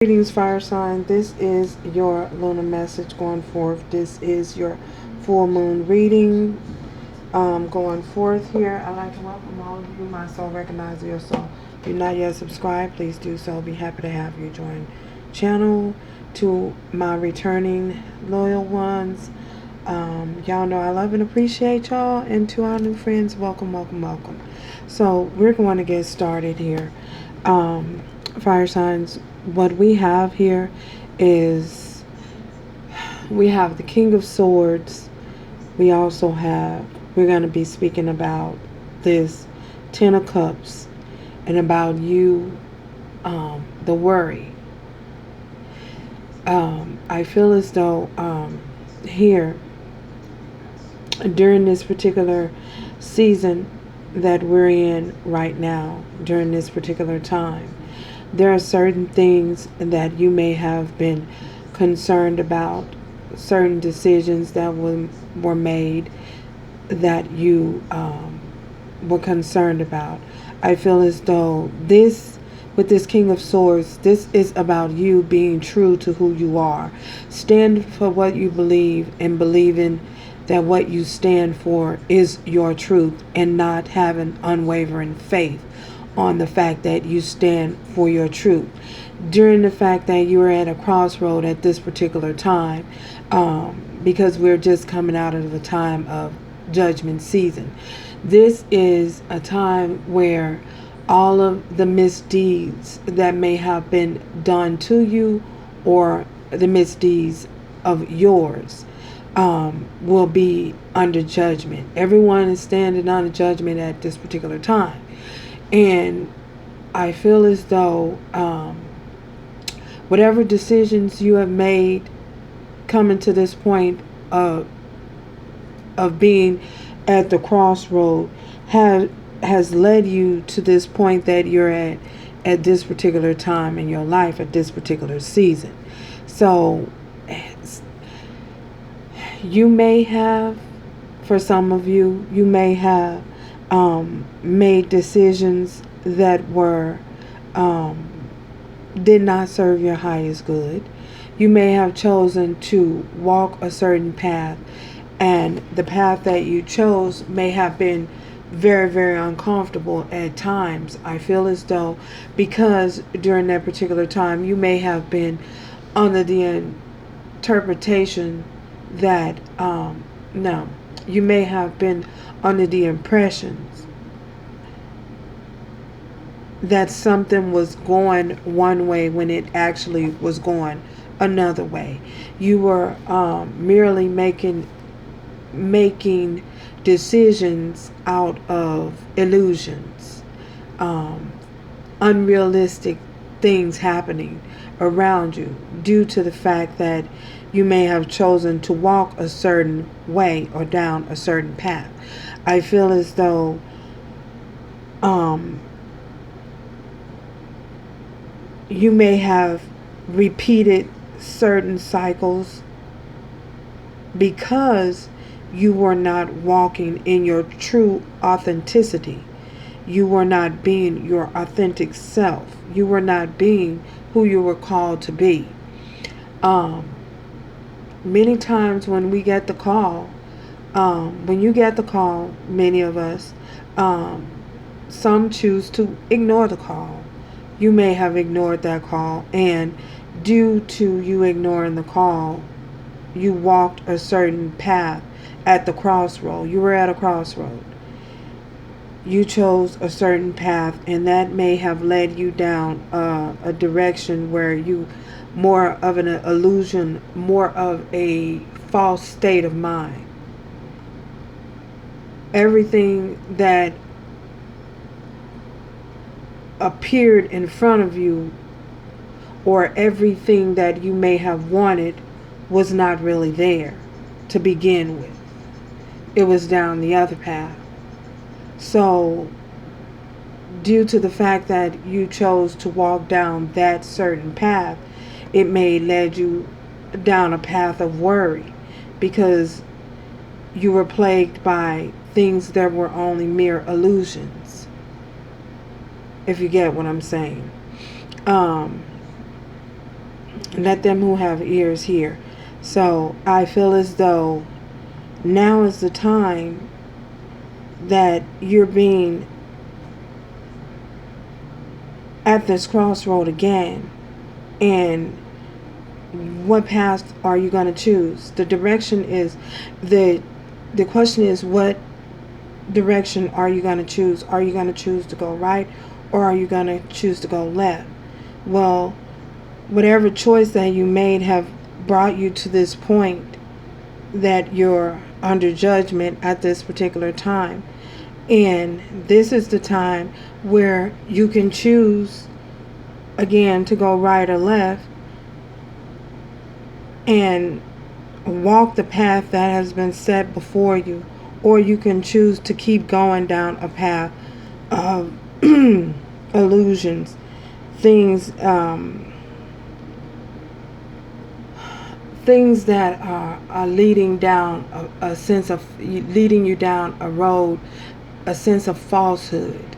Greetings, fire sign. This is your lunar message going forth. This is your full moon reading going forth here. I'd like to welcome all of you. My soul recognizes your soul. If you're not yet subscribed, please do so. I'll be happy to have you join channel. To my returning loyal ones, y'all know I love and appreciate y'all. And to our new friends, welcome, welcome, welcome. So we're going to get started here. Fire signs, what we have here is we have the King of Swords. We're going to be speaking about this Ten of Cups and about you, the worry. I feel as though here during this particular season that we're in right now, during this particular time, there are certain things that you may have been concerned about, certain decisions that were made that you were concerned about. I feel as though with this King of Swords, this is about you being true to who you are. Stand for what you believe and believing that what you stand for is your truth, and not having unwavering faith on the fact that you stand for your truth. During the fact that you are at a crossroad at this particular time, because we're just coming out of the time of judgment season. This is a time where all of the misdeeds that may have been done to you, or the misdeeds of yours, will be under judgment. Everyone is standing under judgment at this particular time. And I feel as though whatever decisions you have made coming to this point of being at the crossroad has led you to this point that you're at this particular time in your life, at this particular season. So you may have, for some of you, you may have made decisions that were did not serve your highest good. You may have chosen to walk a certain path, and the path that you chose may have been very, very uncomfortable at times. I feel as though because during that particular time you may have been under the interpretation that you may have been under the impressions that something was going one way when it actually was going another way. You were merely making decisions out of illusions, unrealistic things happening around you due to the fact that you may have chosen to walk a certain way or down a certain path. I feel as though you may have repeated certain cycles because you were not walking in your true authenticity. You were not being your authentic self. You were not being who you were called to be. Many times when we get the call, when you get the call, many of us, some choose to ignore the call. You may have ignored that call, and due to you ignoring the call, you walked a certain path at the crossroad. You were at a crossroad. You chose a certain path, and that may have led you down a direction where you more of an illusion, more of a false state of mind. Everything that appeared in front of you, or everything that you may have wanted, was not really there to begin with. It was down the other path. So due to the fact that you chose to walk down that certain path, it may lead you down a path of worry, because you were plagued by things that were only mere illusions, if you get what I'm saying. Let them who have ears hear. So I feel as though now is the time that you're being at this crossroad again. And what path are you going to choose? The direction is, the question is, what direction are you going to choose? Are you going to choose to go right, or are you going to choose to go left? Well, whatever choice that you made have brought you to this point that you're under judgment at this particular time. And this is the time where you can choose again to go right or left and walk the path that has been set before you, or you can choose to keep going down a path of illusions, things things that are leading down a sense of leading you down a road, a sense of falsehood,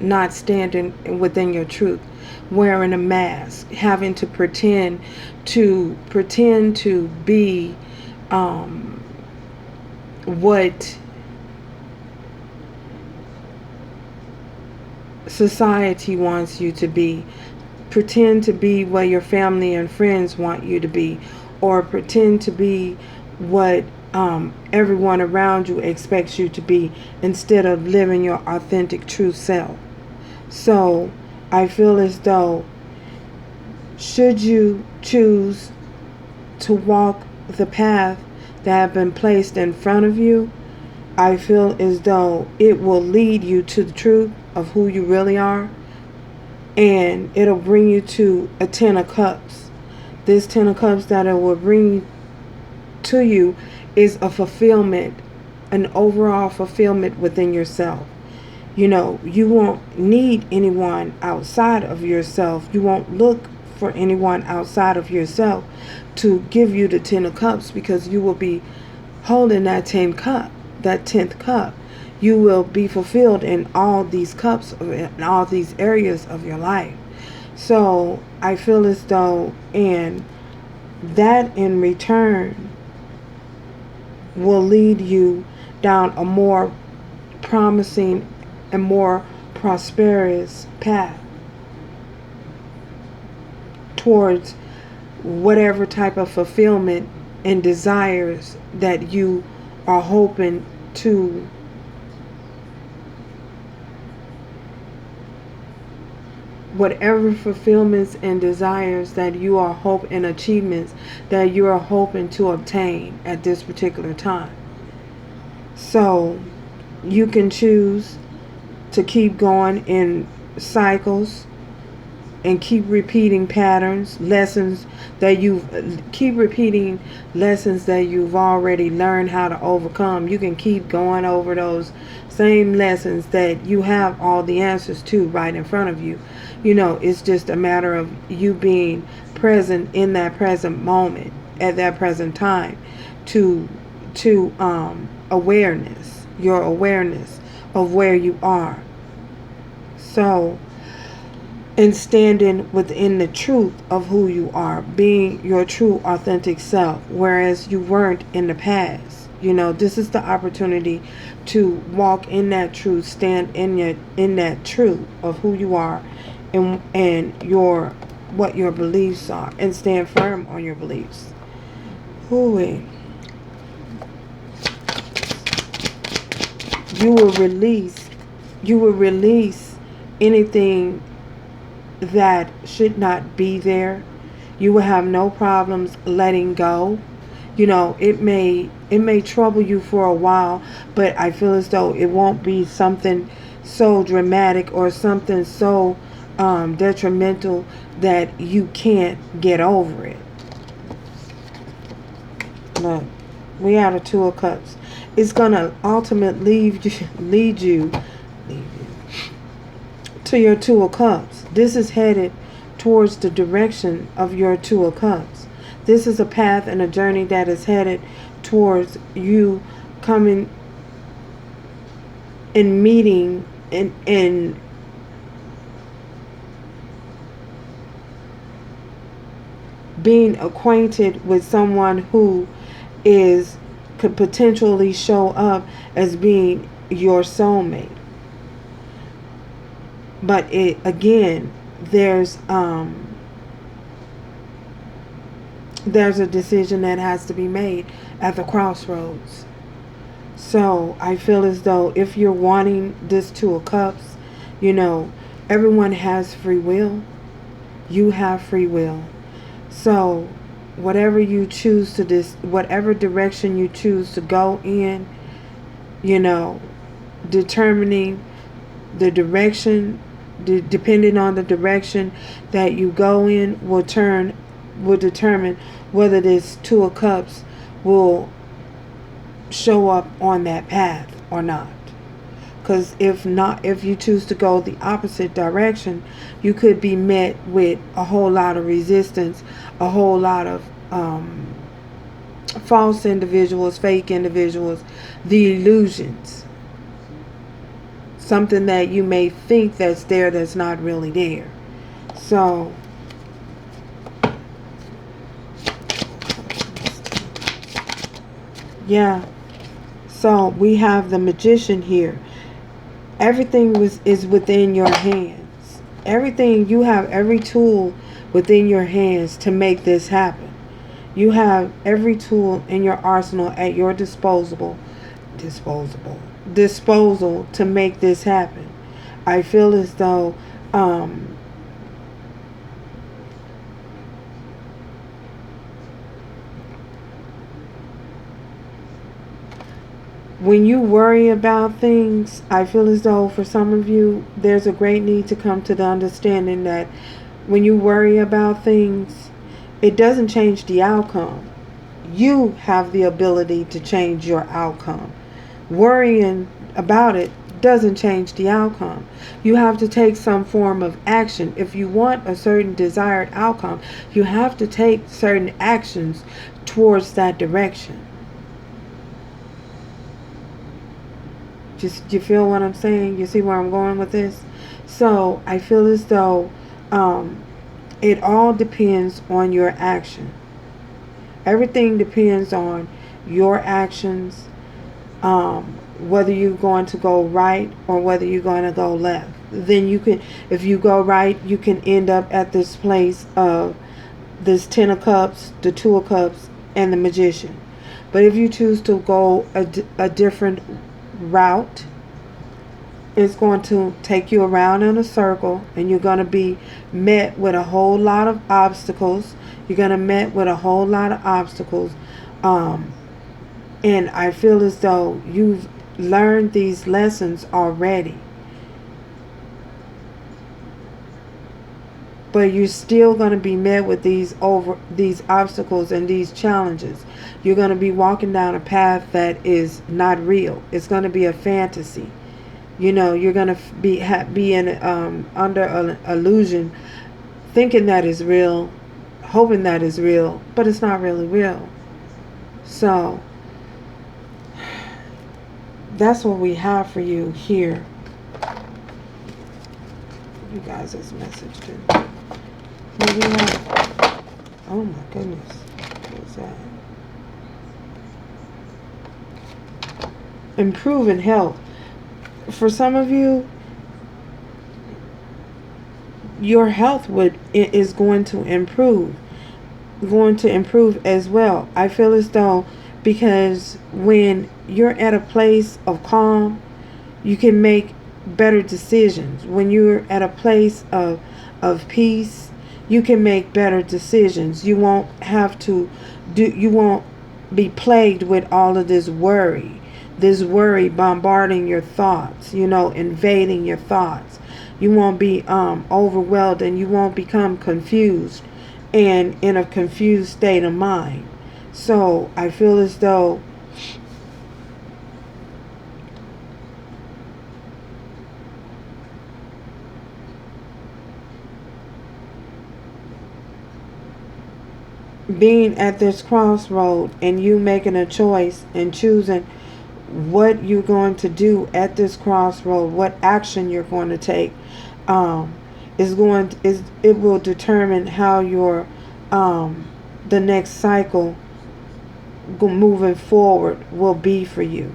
not standing within your truth, wearing a mask, having to pretend to be what society wants you to be, pretend to be what your family and friends want you to be, or pretend to be what everyone around you expects you to be, instead of living your authentic true self. So I feel as though, should you choose to walk the path that have been placed in front of you, I feel as though it will lead you to the truth of who you really are, and it'll bring you to a 10 of cups. This 10 of cups that it will bring to you is a fulfillment, an overall fulfillment within yourself. You know, you won't need anyone outside of yourself. You won't look for anyone outside of yourself to give you the 10 of cups, because you will be holding that 10th cup. You will be fulfilled in all these cups, in all these areas of your life. So I feel as though, and that in return will lead you down a more promising and more prosperous path towards whatever type of fulfillment and desires that you are hoping to whatever fulfillments and desires that you are hoping, and achievements that you are hoping to obtain at this particular time. So you can choose to keep going in cycles and keep repeating patterns, lessons that you've already learned how to overcome. You can keep going over those same lessons that you have all the answers to right in front of you. You know, it's just a matter of you being present in that present moment, at that present time, to awareness, your awareness of where you are. So, and standing within the truth of who you are, being your true authentic self, whereas you weren't in the past. You know, this is the opportunity to walk in that truth, stand in that truth of who you are, and your what your beliefs are, and stand firm on your beliefs. You will release anything that should not be there. You will have no problems letting go. You know, it may trouble you for a while, but I feel as though it won't be something so dramatic or something so detrimental that you can't get over it. Look, we have a 2 of Cups. It's going to ultimately lead you to your 2 of Cups. This is headed towards the direction of your 2 of Cups. This is a path and a journey that is headed towards you coming and meeting and being acquainted with someone who could potentially show up as being your soulmate. But again, there's a decision that has to be made at the crossroads. So I feel as though if you're wanting this Two of Cups, everyone has free will. You have free will. So whatever you choose to whatever direction you choose to go in, determining the direction, depending on the direction that you go in, will determine whether this Two of Cups will show up on that path or not. Because if you choose to go the opposite direction, you could be met with a whole lot of resistance, a whole lot of false individuals, fake individuals, the illusions. Something that you may think that's there that's not really there. So yeah. So we have the Magician here. Everything is within your hands. Everything, you have every tool within your hands to make this happen. You have every tool in your arsenal at your disposal to make this happen. I feel as though when you worry about things, I feel as though for some of you, there's a great need to come to the understanding that when you worry about things, it doesn't change the outcome. You have the ability to change your outcome. Worrying about it doesn't change the outcome. You have to take some form of action. If you want a certain desired outcome, you have to take certain actions towards that direction. You feel what I'm saying? You see where I'm going with this? So I feel as though it all depends on your action. Everything depends on your actions, whether you're going to go right or whether you're going to go left. Then if you go right, you can end up at this place of this Ten of Cups, the Two of Cups, and the Magician. But if you choose to go a different route, it's going to take you around in a circle, and you're going to be met with a whole lot of obstacles. And I feel as though you've learned these lessons already, but you're still going to be met with these obstacles and these challenges. You're going to be walking down a path that is not real. It's going to be a fantasy. You're going to be in under an illusion, thinking that is real, hoping that is real, but it's not really real. So that's what we have for you here. You guys, this message too. Oh my goodness, what is that? Improving health. For some of you, your health is going to improve as well. I feel as though, because when you're at a place of calm, you can make better decisions. When you're at a place of peace, you can make better decisions. You won't be plagued with all of this worry bombarding your thoughts, invading your thoughts. You won't be overwhelmed, and you won't become confused and in a confused state of mind. So I feel as though being at this crossroad and you making a choice and choosing what you're going to do at this crossroad, what action you're going to take, it will determine how your the next cycle moving forward will be for you.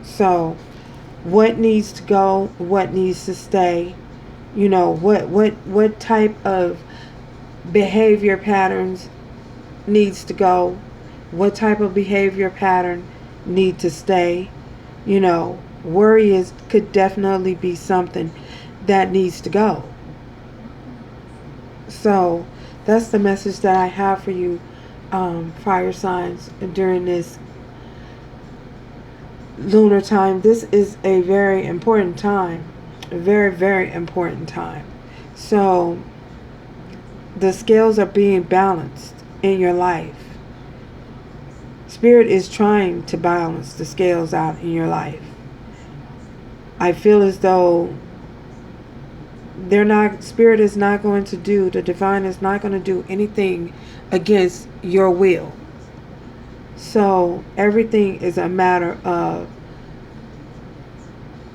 So what needs to go, what needs to stay, what type of behavior patterns needs to go, what type of behavior pattern need to stay. Worry could definitely be something that needs to go. So that's the message that I have for you, fire signs, during this lunar time. This is a very important time, a very, very important time. So the scales are being balanced in your life. Spirit is trying to balance the scales out in your life. I feel as though Spirit is not going to do, the divine is not going to do anything against your will. So everything is a matter of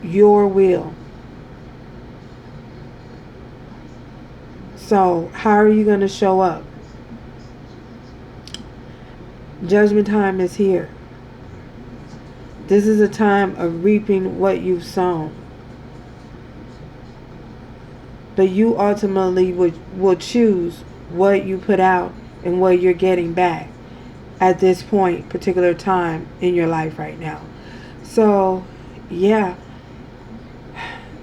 your will. So how are you going to show up? Judgment time is here. This is a time of reaping what you've sown. But you ultimately will choose what you put out and what you're getting back at this particular time in your life right now. So, yeah.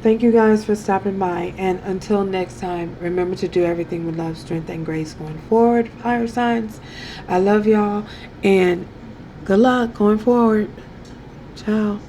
Thank you guys for stopping by. And until next time, remember to do everything with love, strength, and grace going forward, fire signs. I love y'all. And good luck going forward. Ciao.